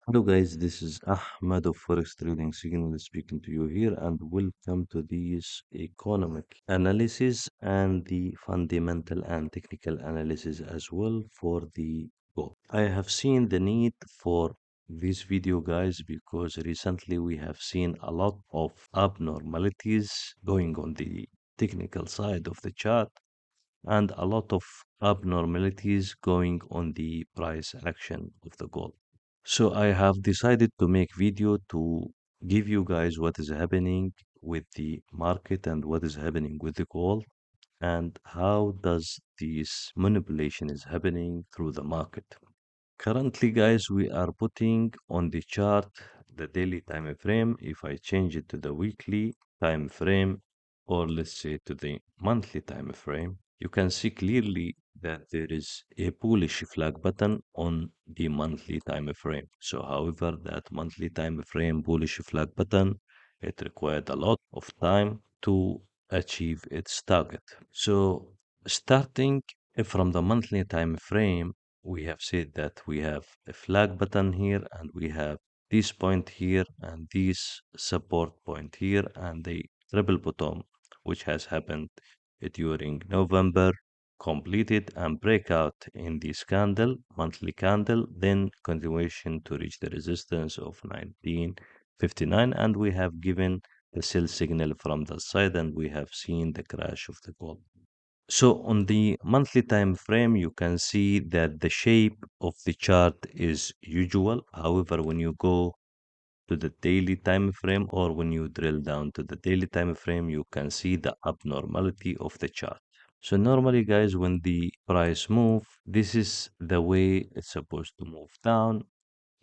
Hello guys, this is Ahmed of Forex Trading Signal speaking to you here and welcome to this economic analysis and the fundamental and technical analysis as well for the gold. I have seen the need for this video guys because recently we have seen a lot of abnormalities going on the technical side of the chart and a lot of abnormalities going on the price action of the gold. So I have decided to make video to give you guys what is happening with the market and what is happening with the gold and how does this manipulation is happening through the market. Currently, guys, we are putting on the chart the daily time frame. If I change it to the weekly time frame, or let's say to the monthly time frame, you can see clearly that there is a bullish flag button on the monthly time frame. So, however, that monthly time frame bullish flag button, it required a lot of time to achieve its target. So, starting from the monthly time frame, we have said that we have a flag button here and we have this point here and this support point here and the triple bottom which has happened during November completed and breakout in this candle monthly candle, then continuation to reach the resistance of 1959, and we have given the sell signal from the side and we have seen the crash of the gold. So on the monthly time frame, you can see that the shape of the chart is usual. However, when you go to the daily time frame or when you drill down to the daily time frame, you can see the abnormality of the chart. So normally, guys, when the price move, this is the way it's supposed to move down,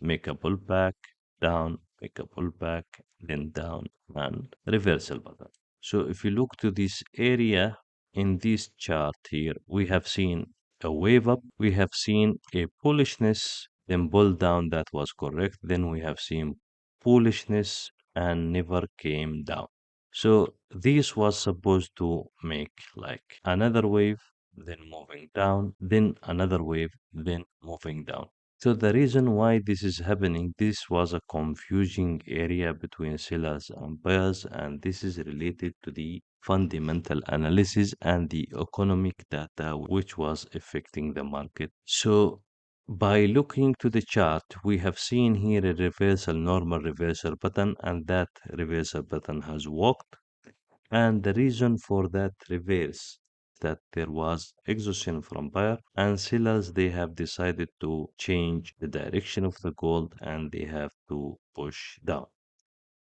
make a pullback, down, make a pullback, then down, and reversal button. So if you look to this area in this chart here, we have seen a wave up, we have seen a bullishness, then bull down, that was correct. Then we have seen bullishness and never came down. So this was supposed to make like another wave, then moving down, then another wave, then moving down. So the reason why this is happening, this was a confusing area between sellers and buyers, and this is related to the fundamental analysis and the economic data which was affecting the market. So by looking to the chart, we have seen here a reversal, normal reversal pattern, and that reversal pattern has worked. And the reason for that reverse that there was exhaustion from buyer and sellers, they have decided to change the direction of the gold and they have to push down.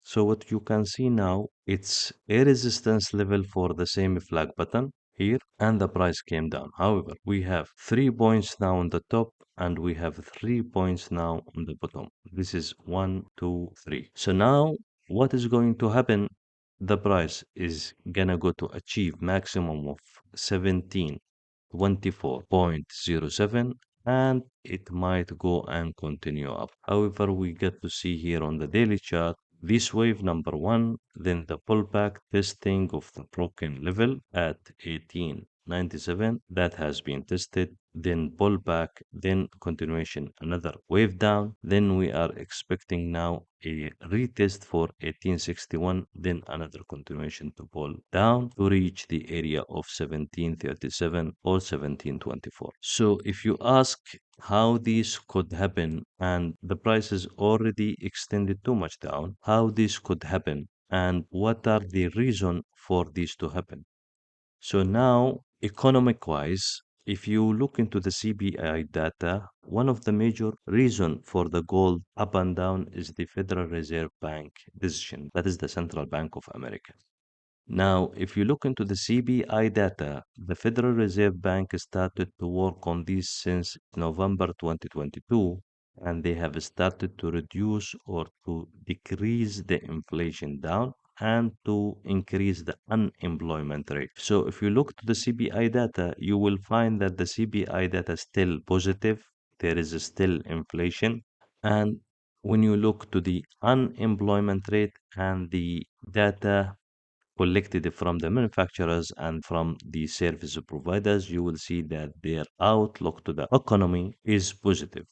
So what you can see now, it's a resistance level for the same flag button here and the price came down. However, we have 3 points now on the top and we have 3 points now on the bottom. This is 1, 2, 3. So now what is going to happen? The price is gonna go to achieve maximum of 1724.07 and it might go and continue up. However, we get to see here on the daily chart this wave number one, then the pullback testing of the broken level at 1897 that has been tested, then pullback, then continuation, another wave down. Then we are expecting now a retest for 1861, then another continuation to pull down to reach the area of 1737 or 1724. So if you ask how this could happen and the price is already extended too much down, how this could happen and what are the reason for this to happen. So now, economic wise, if you look into the CBI data, one of the major reason for the gold up and down is the Federal Reserve Bank decision. That is the Central Bank of America. Now, if you look into the CBI data, the Federal Reserve Bank started to work on this since November 2022, and they have started to reduce or to decrease the inflation down and to increase the unemployment rate. So if you look to the CBI data, you will find that the CBI data is still positive. There is still inflation. And when you look to the unemployment rate and the data collected from the manufacturers and from the service providers, you will see that their outlook to the economy is positive.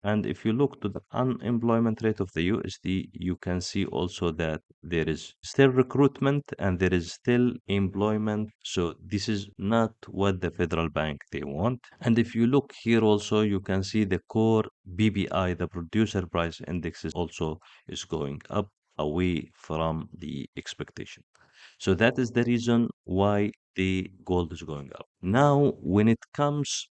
And if you look to the unemployment rate of the USD, you can see also that there is still recruitment and there is still employment. So this is not what the federal bank they want. And if you look here also, you can see the core BPI, the producer price index is also is going up away from the expectation. So that is the reason why the gold is going up. Now, when it comes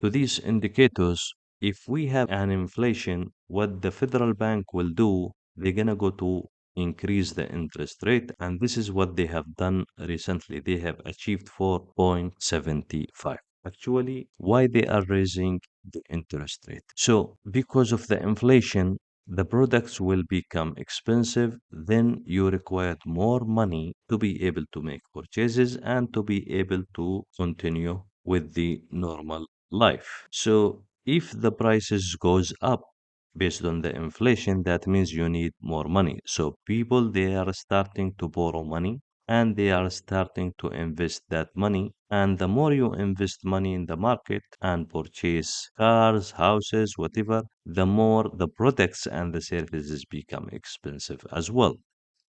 to these indicators, if we have an inflation, what the federal bank will do, they're gonna go to increase the interest rate, and this is what they have done recently. They have achieved 4.75. Actually, why they are raising the interest rate? So, because of the inflation, the products will become expensive, then you require more money to be able to make purchases and to be able to continue with the normal life. So if the prices goes up based on the inflation, that means you need more money. So people they are starting to borrow money and they are starting to invest that money. And the more you invest money in the market and purchase cars, houses, whatever, the more the products and the services become expensive as well.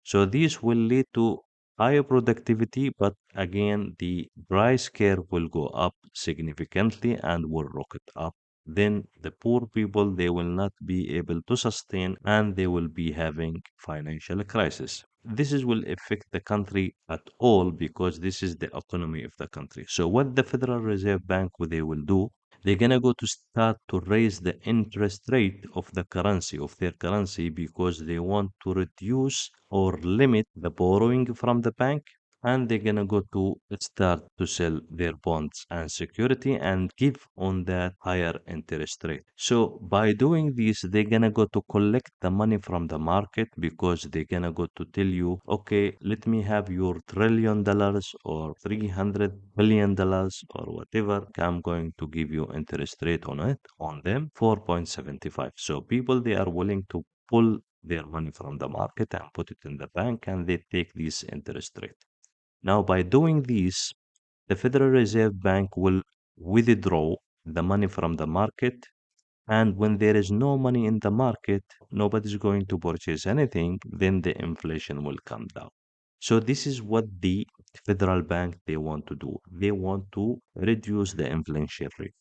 So these will lead to higher productivity, but again, the price curve will go up significantly and will rocket up. Then the poor people, they will not be able to sustain and they will be having financial crisis. This is will affect the country at all because this is the economy of the country. So what the Federal Reserve Bank, what they will do, they're gonna go to start to raise the interest rate of the currency of their currency because they want to reduce or limit the borrowing from the bank, and they're gonna go to start to sell their bonds and security and give on that higher interest rate. So by doing this, they're gonna go to collect the money from the market because they're gonna go to tell you, okay, let me have your $1 trillion or $300 billion or whatever. I'm going to give you interest rate on it on them 4.75. So people they are willing to pull their money from the market and put it in the bank and they take this interest rate. Now, by doing this, the Federal Reserve Bank will withdraw the money from the market. And when there is no money in the market, nobody's going to purchase anything, then the inflation will come down. So this is what the federal bank they want to do. They want to reduce the inflation rate.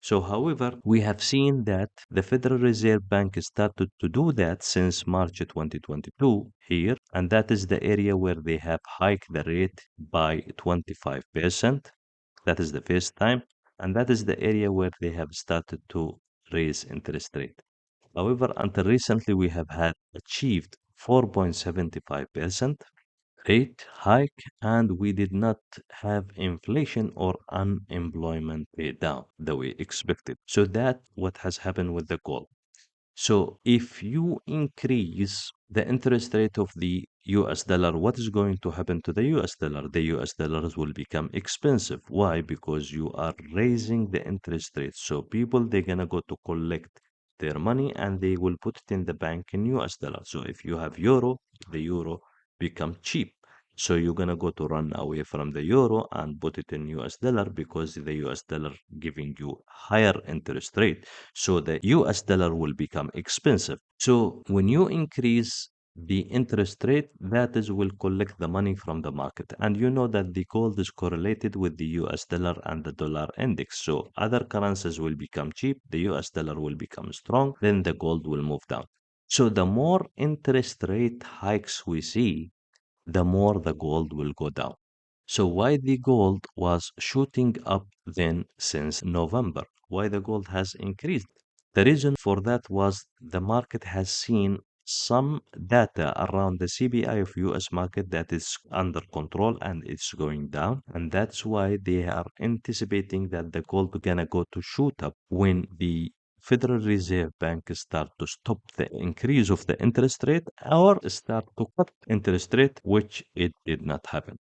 So, however, we have seen that the Federal Reserve Bank started to do that since March 2022 here, and that is the area where they have hiked the rate by 25%. That is the first time, and that is the area where they have started to raise interest rate. However, until recently, we have had achieved 4.75% rate hike, and we did not have inflation or unemployment rate down the way expected. So that what has happened with the gold. So if you increase the interest rate of the US dollar, what is going to happen to the US dollar? The US dollars will become expensive. Why? Because you are raising the interest rate. So people they're gonna go to collect their money and they will put it in the bank in US dollar. So if you have euro, the euro become cheap. So you're gonna go to run away from the euro and put it in US dollar because the US dollar giving you higher interest rate. So the US dollar will become expensive. So when you increase the interest rate, that is will collect the money from the market. And you know that the gold is correlated with the US dollar and the dollar index. So other currencies will become cheap, the US dollar will become strong, then the gold will move down. So the more interest rate hikes we see, the more the gold will go down. So why the gold was shooting up then since November? Why the gold has increased? The reason for that was the market has seen some data around the CPI of US market that is under control and it's going down, and that's why they are anticipating that the gold gonna go to shoot up when the Federal Reserve Bank start to stop the increase of the interest rate or start to cut interest rate, which it did not happen.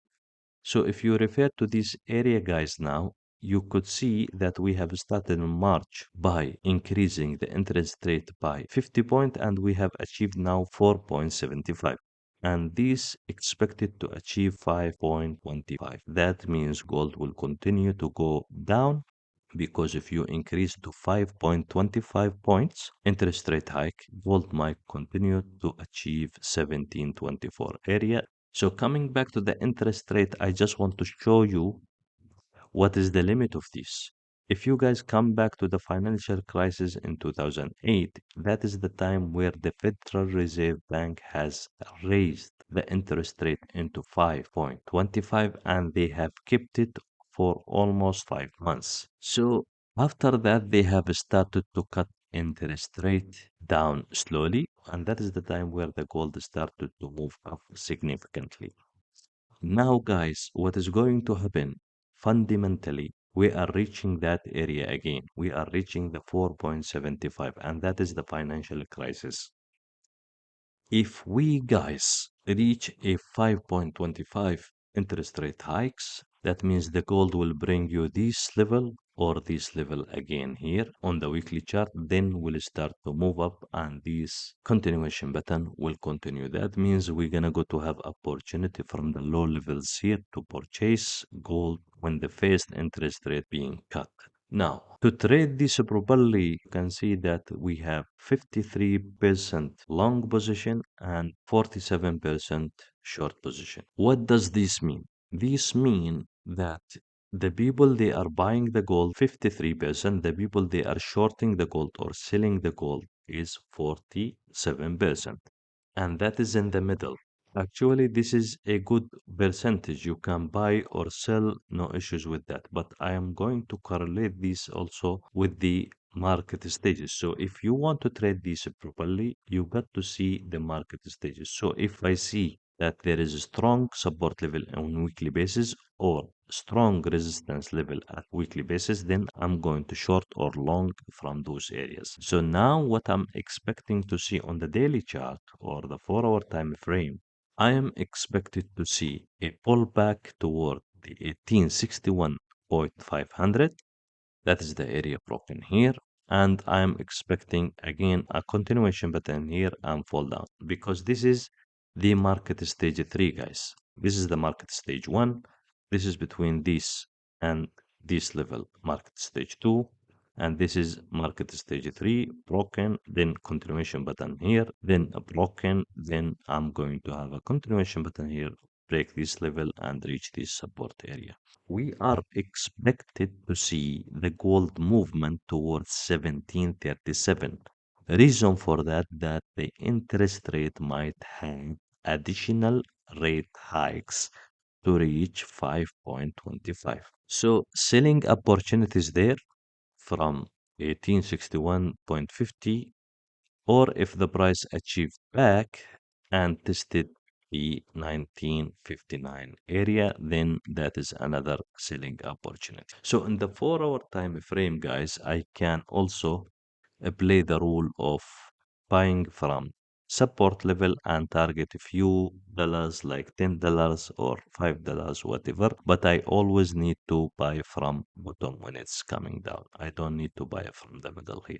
So if you refer to this area, guys, now, you could see that we have started in March by increasing the interest rate by 50 point and we have achieved now 4.75. And this expected to achieve 5.25. That means gold will continue to go down because if you increase to 5.25 points interest rate hike, gold might continue to achieve 1724 area. So coming back to the interest rate, I just want to show you what is the limit of this. If you guys come back to the financial crisis in 2008, that is the time where the Federal Reserve Bank has raised the interest rate into 5.25 and they have kept it for almost 5 months. So after that, they have started to cut interest rate down slowly, and that is the time where the gold started to move up significantly. Now, guys, what is going to happen? Fundamentally, we are reaching that area again. We are reaching the 4.75, and that is the financial crisis. If we guys reach a 5.25 interest rate hikes, that means the gold will bring you this level or this level again here on the weekly chart, then we'll start to move up and this continuation button will continue. That means we're gonna go to have opportunity from the low levels here to purchase gold when the first interest rate being cut. Now, to trade this properly, you can see that we have 53% long position and 47% short position. What does this mean? This mean that the people they are buying the gold 53%, the people they are shorting the gold or selling the gold is 47%. And that is in the middle. Actually, this is a good percentage. You can buy or sell, no issues with that. But I am going to correlate this also with the market stages. So if you want to trade this properly, you got to see the market stages. So if I see that there is a strong support level on weekly basis or strong resistance level at weekly basis, then I'm going to short or long from those areas. So now what I'm expecting to see on the daily chart or the 4-hour time frame, I am expected to see a pullback toward the 1861.500. That is the area broken here. And I'm expecting again a continuation pattern here and fall down because this is the market stage 3, guys. This is the market stage 1. This is between this and this level, market stage 2. And this is market stage 3, broken, then continuation button here, then a broken, then I'm going to have a continuation button here, break this level and reach this support area. We are expected to see the gold movement towards 1737. Reason for that the interest rate might have additional rate hikes to reach 5.25. So selling opportunities there from 1861.50, or if the price achieved back and tested the 1959 area, then that is another selling opportunity. So in the 4-hour time frame, guys, I can also play the role of buying from support level and target a few dollars like $10 or $5, whatever. But I always need to buy from bottom when it's coming down. I don't need to buy from the middle here.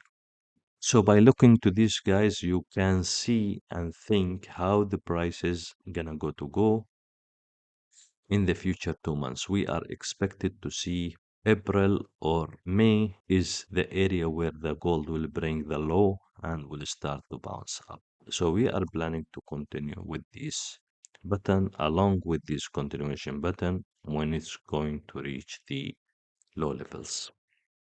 So by looking to this, guys, you can see and think how the price is gonna go in the future 2 months. We are expected to see April or May is the area where the gold will bring the low and will start to bounce up. So we are planning to continue with this button along with this continuation button when it's going to reach the low levels.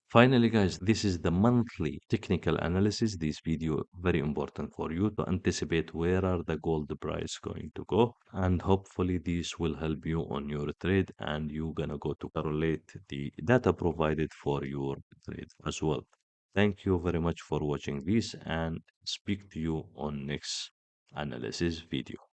Finally, guys, this is the monthly technical analysis. This video very important for you to anticipate where are the gold price going to go. And hopefully this will help you on your trade and you gonna go to correlate the data provided for your trade as well. Thank you very much for watching this and speak to you on next analysis video.